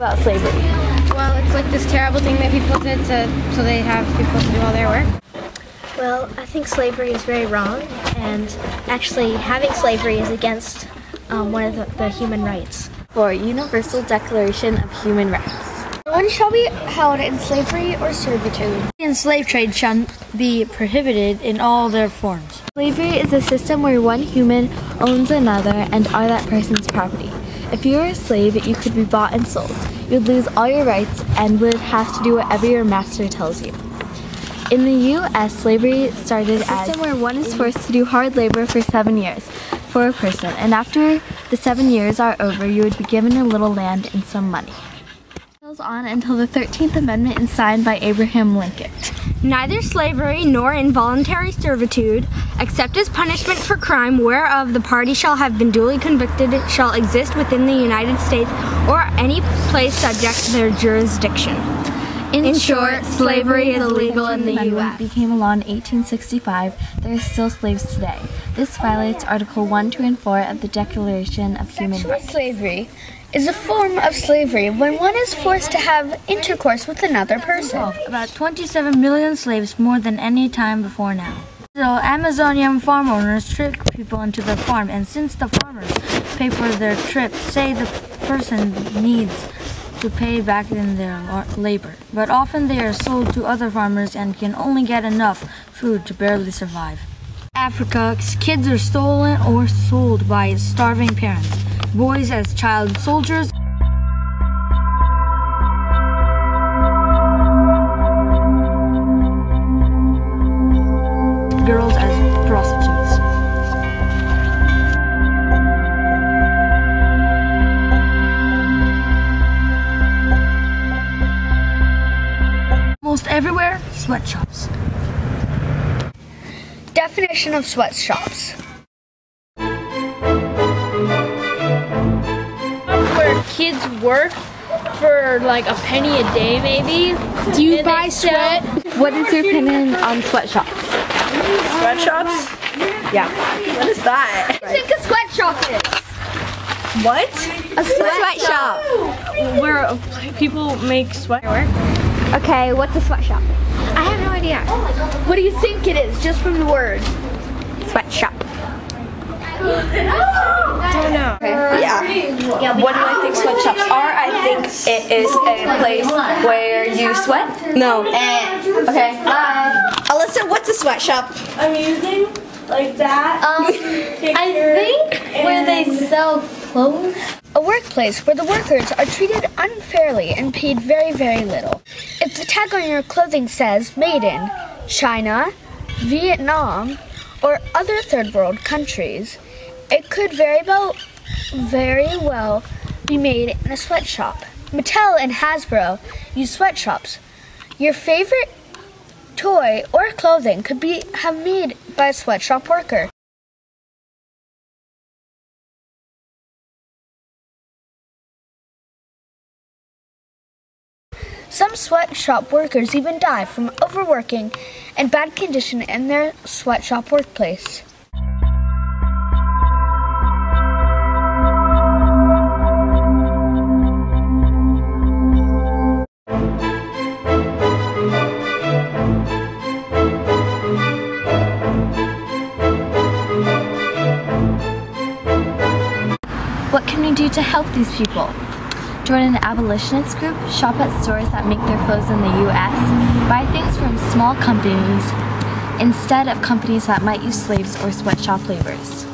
About slavery? Well, it's like this terrible thing that people did so they have people to do all their work. Well, I think slavery is very wrong, and actually having slavery is against one of the human rights. For Universal Declaration of Human Rights. No one shall be held in slavery or servitude. And slave trade shall be prohibited in all their forms. Slavery is a system where one human owns another and are that person's property. If you were a slave, you could be bought and sold. You'd lose all your rights and would have to do whatever your master tells you. In the U.S., slavery started as a system where one is forced to do hard labor for 7 years for a person, and after the 7 years are over, you would be given a little land and some money. It goes on until the 13th Amendment is signed by Abraham Lincoln. Neither slavery nor involuntary servitude, except as punishment for crime whereof the party shall have been duly convicted, shall exist within the United States or any place subject to their jurisdiction. In short, slavery is illegal in the U.S. Became a law in 1865. There are still slaves today. This violates Article 1, 2, and 4 of the Declaration of Human Rights. Slavery is a form of slavery when one is forced to have intercourse with another person. About 27 million slaves, more than any time before now. So Amazonian farm owners trick people into their farm, and since the farmers pay for their trip, say the person needs to pay back in their labor. But often they are sold to other farmers and can only get enough food to barely survive. Africa, kids are stolen or sold by starving parents. Boys as child soldiers. Girls as prostitutes. Almost everywhere, sweatshops. Definition of sweatshops. Where kids work for like a penny a day, maybe. Do you buy sweat? What is your opinion on sweatshops? Sweatshops? Yeah. What is that? What do you think a sweatshop is? What? A sweatshop. Where people make sweatwear. Okay, what's a sweatshop? I have no idea. What do you think it is, just from the word? Sweatshop. Don't know. Yeah. What do I think sweatshops are? I think it is a place where you sweat. No. Okay. Alyssa, what's a sweatshop? Amusing, like that. I think where they sell clothes. A workplace where the workers are treated unfairly and paid very, very little. If the tag on your clothing says made in China, Vietnam, or other third world countries, it could very well be made in a sweatshop. Mattel and Hasbro use sweatshops. Your favorite toy or clothing could have made by a sweatshop worker. Some sweatshop workers even die from overworking and bad condition in their sweatshop workplace. What can we do to help these people? Join an abolitionist group, shop at stores that make their clothes in the U.S., buy things from small companies instead of companies that might use slaves or sweatshop laborers.